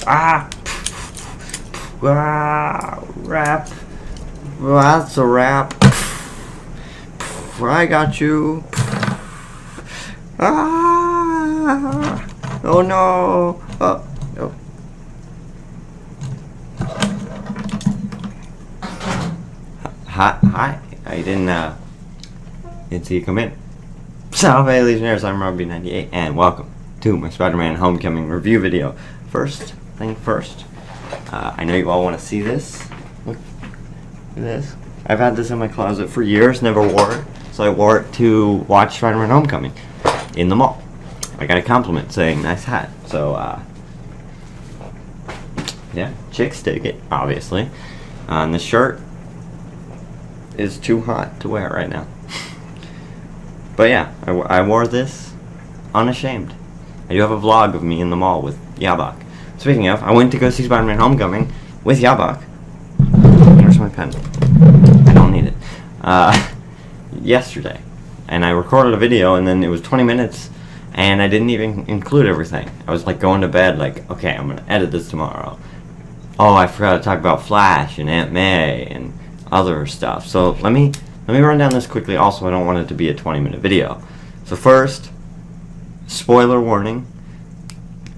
Ah! Rap. That's a rap. I got you. Ah! Oh no! Oh. Hi. I didn't see you come in. So, hey, Legionnaires, I'm Robbie98, and welcome to my Spider-Man Homecoming review video. First thing first, I know you all want to see this. Look at this. I've had this in my closet for years, never wore it, so I wore it to watch Spider-Man Homecoming in the mall. I got a compliment saying, nice hat. So, yeah, chicks dig it, obviously. And the shirt is too hot to wear right now. But yeah, I wore this unashamed. I do have a vlog of me in the mall with Yabak. Speaking of, I went to go see Spider-Man Homecoming with Yabak. Where's my pen? I don't need it. Yesterday. And I recorded a video, and then it was 20 minutes, and I didn't even include everything. I was like going to bed like, okay, I'm going to edit this tomorrow. Oh, I forgot to talk about Flash and Aunt May and other stuff. So let me run down this quickly. Also, I don't want it to be a 20-minute video. So first, spoiler warning.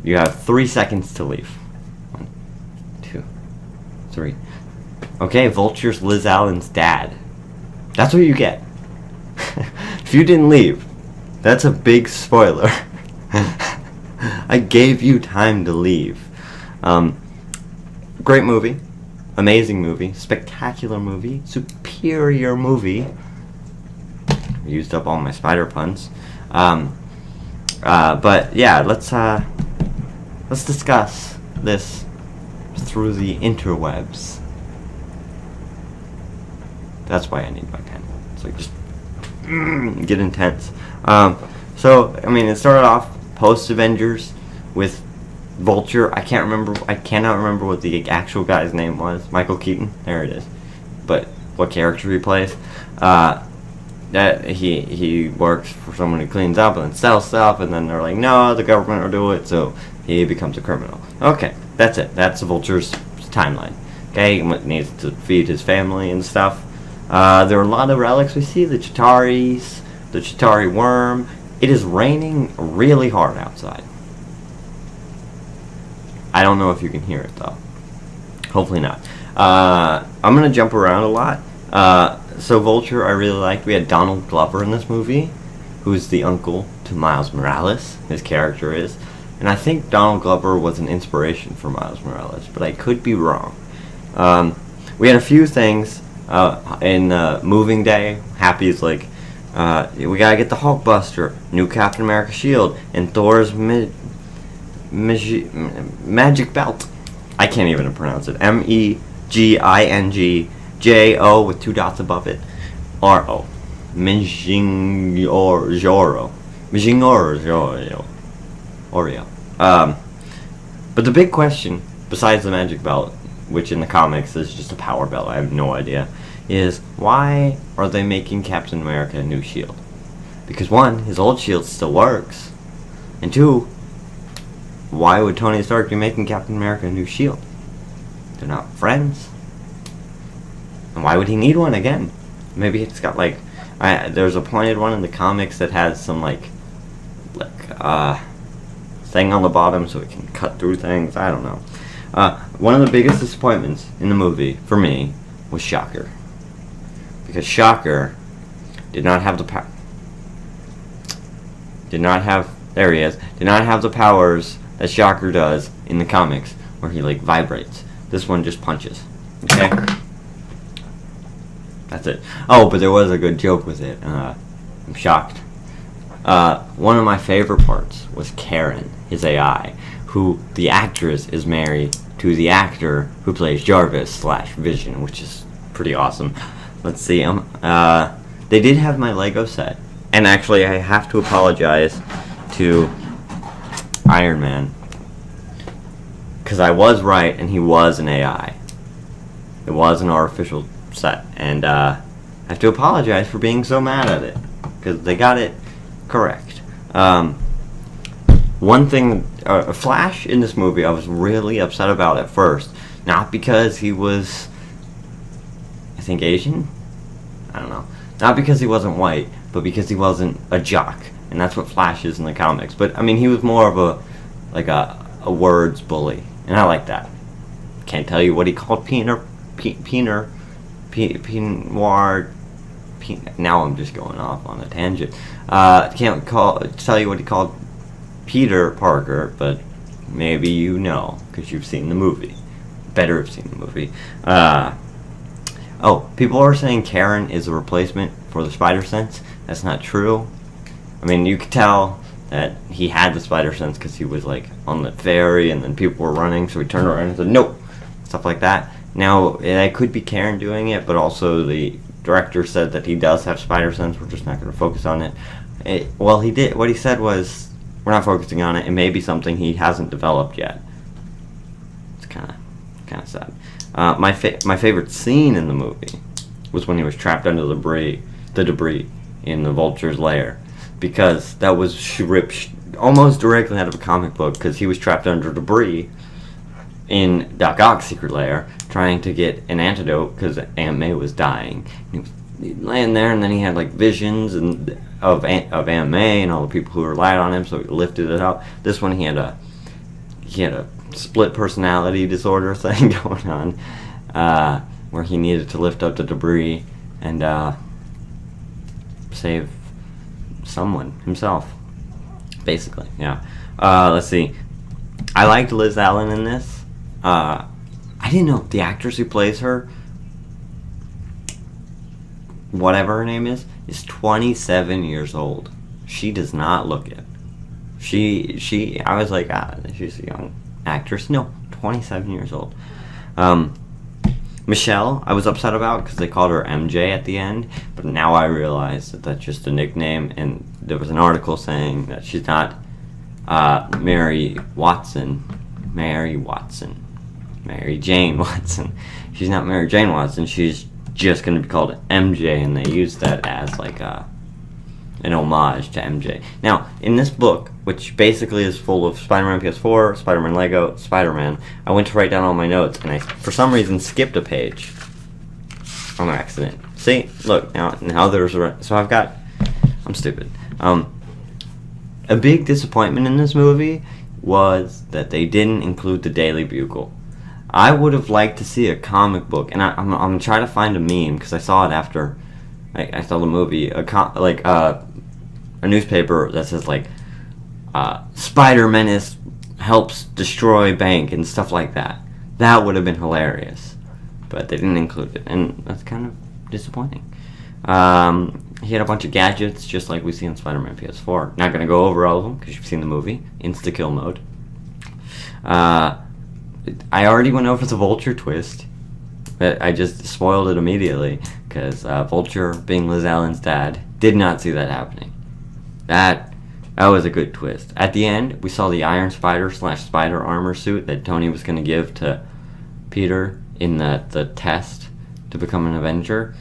You have 3 seconds to leave. 1, 2, 3. Okay, Vulture's Liz Allen's dad. That's what you get. If you didn't leave, that's a big spoiler. I gave you time to leave. Great movie. Amazing movie, spectacular movie, superior movie. Used up all my spider puns. But yeah, let's discuss this through the interwebs. That's why I need my pen. It's like just get intense. So I mean, it started off post Avengers with Vulture. I cannot remember what the actual guy's name was. Michael Keaton. There it is. But what character he plays. That he works for someone who cleans up and sells stuff, and then they're like, no, the government will do it, so he becomes a criminal. Okay, that's it. That's the Vulture's timeline. Okay, he needs to feed his family and stuff. There are a lot of relics we see. The Chitaris, the Chitari worm. It is raining really hard outside. I don't know if you can hear it, though. Hopefully not. I'm going to jump around a lot. So Vulture, I really liked. We had Donald Glover in this movie, who's the uncle to Miles Morales. His character is. And I think Donald Glover was an inspiration for Miles Morales, but I could be wrong. We had a few things in Moving Day. Happy's like, we got to get the Hulkbuster, new Captain America shield, and Thor's magic belt. I can't even pronounce it. MEGINGJO with 2 dots above it. RO. Mijingoro. Oreo. But the big question, besides the magic belt, which in the comics is just a power belt, I have no idea, is why are they making Captain America a new shield? Because 1, his old shield still works, and 2, why would Tony Stark be making Captain America a new shield? They're not friends. And why would he need one again? Maybe it's got like, there's a pointed one in the comics that has some like thing on the bottom so it can cut through things. I don't know. One of the biggest disappointments in the movie for me was Shocker, because Shocker did not have the power. Did not have the powers that Shocker does in the comics, where he like vibrates. This one just punches. Okay? That's it. Oh, but there was a good joke with it. I'm shocked. One of my favorite parts was Karen, his AI, who the actress is married to the actor who plays Jarvis/Vision, which is pretty awesome. Let's see. They did have my Lego set. And actually, I have to apologize to Iron Man, because I was right and he was an AI. It was an artificial set, and I have to apologize for being so mad at it, because they got it correct. One thing, Flash in this movie, I was really upset about at first. Not because he was, I think, Asian? I don't know. Not because he wasn't white, but because he wasn't a jock. And that's what Flash is in the comics. But, I mean, he was more of a words bully. And I like that. Can't tell you what he called Pinor. Now I'm just going off on a tangent. Can't tell you what he called Peter Parker, but maybe you know, because you've seen the movie. Better have seen the movie. People are saying Karen is a replacement for the spider sense. That's not true. I mean, you could tell that he had the spider sense because he was like on the ferry and then people were running, so he turned around and said, nope, stuff like that. Now, it could be Karen doing it, but also the director said that he does have spider sense. We're just not going to focus on it. He did. What he said was, we're not focusing on it. It may be something he hasn't developed yet. It's kind of sad. My favorite scene in the movie was when he was trapped under the debris in the Vulture's lair, because that was ripped almost directly out of a comic book, because he was trapped under debris in Doc Ock's secret lair trying to get an antidote because Aunt May was dying. And he was laying there, and then he had like visions of Aunt May and all the people who relied on him, so he lifted it up. This one he had a split personality disorder thing going on, where he needed to lift up the debris and save someone, himself, basically. Yeah. Let's see. I liked Liz Allen in this. I didn't know the actress who plays her, whatever her name is 27 years old. She does not look it. I was like, she's a young actress. No, 27 years old. Michelle, I was upset about because they called her MJ at the end, but now I realize that that's just a nickname, and there was an article saying that she's not Mary Jane Watson. She's not Mary Jane Watson. She's just going to be called MJ, and they used that as like an homage to MJ. Now, in this book, which basically is full of Spider-Man PS4, Spider-Man Lego, Spider-Man, I went to write down all my notes, and I, for some reason, skipped a page on accident. See? Look, now there's so I'm stupid. A big disappointment in this movie was that they didn't include the Daily Bugle. I would have liked to see a comic book, and I'm trying to find a meme because I saw it after I saw the movie. A newspaper that says like Spider Menace helps destroy bank and stuff like that. That would have been hilarious, but they didn't include it, and that's kind of disappointing. He had a bunch of gadgets, just like we see in Spider-Man PS4. Not going to go over all of them, because you've seen the movie. Insta-kill mode. I already went over the Vulture twist, but I just spoiled it immediately, because Vulture, being Liz Allen's dad, did not see that happening. That was a good twist. At the end, we saw the Iron Spider / Spider armor suit that Tony was going to give to Peter in the test to become an Avenger.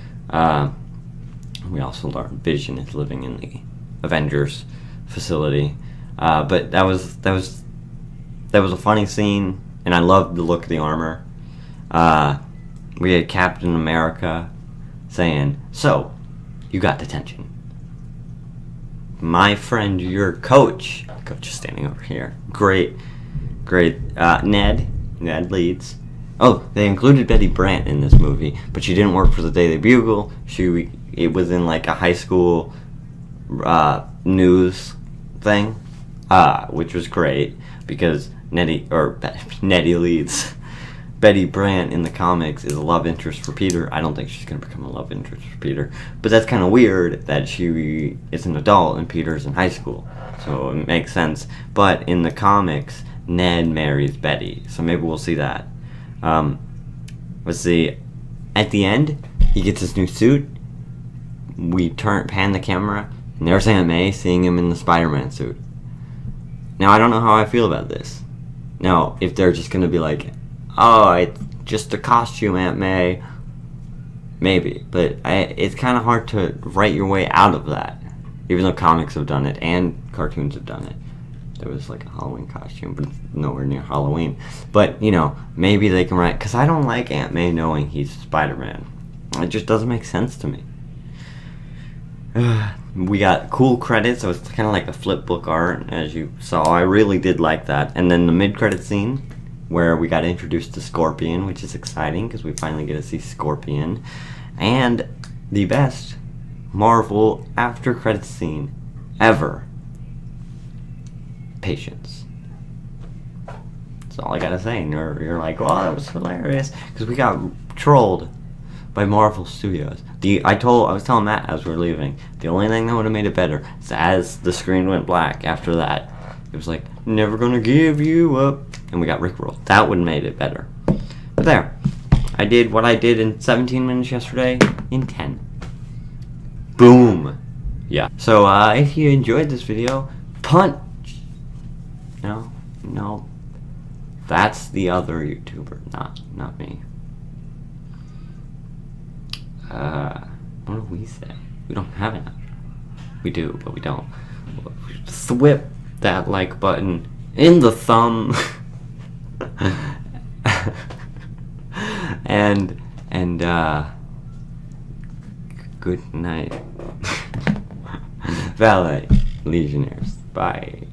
We also learned Vision is living in the Avengers facility, but that was a funny scene, and I loved the look of the armor. We had Captain America saying, "So, you got detention. My friend, your coach." The coach is standing over here. Great. Ned Leeds. Oh, they included Betty Brant in this movie, but she didn't work for the Daily Bugle. It was in like a high school news thing, which was great because Nettie Leeds, Betty Brant in the comics is a love interest for Peter. I don't think she's going to become a love interest for Peter, but that's kind of weird that she is an adult and Peter's in high school, so it makes sense. But in the comics, Ned marries Betty, so maybe we'll see that. Let's see. At the end, he gets his new suit. We pan the camera, and there's Aunt May seeing him in the Spider-Man suit. Now, I don't know how I feel about this. Now, if they're just going to be like, oh, it's just a costume, Aunt May, maybe. But it's kind of hard to write your way out of that, even though comics have done it and cartoons have done it. there was like a Halloween costume, but it's nowhere near Halloween. But, you know, maybe they can write, because I don't like Aunt May knowing he's Spider-Man. It just doesn't make sense to me. We got cool credits, so it's kind of like the flip book art, as you saw. I really did like that. And then the mid-credit scene, where we got introduced to Scorpion, which is exciting, because we finally get to see Scorpion. And the best Marvel after-credit scene ever. Patience. That's all I gotta say. And you're like, oh, that was hilarious, because we got trolled by Marvel Studios. I was telling Matt as we were leaving, the only thing that would have made it better is as the screen went black after that, it was like, never gonna give you up, and we got rickrolled. That would have made it better. But there, I did what I did in 17 minutes yesterday in 10. Boom. Yeah. So if you enjoyed this video, punch. No, that's the other YouTuber, not me. What do we say? We don't have an outro. We do, but we don't. Thwip that like button in the thumb. and good night. Valet Legionnaires. Bye.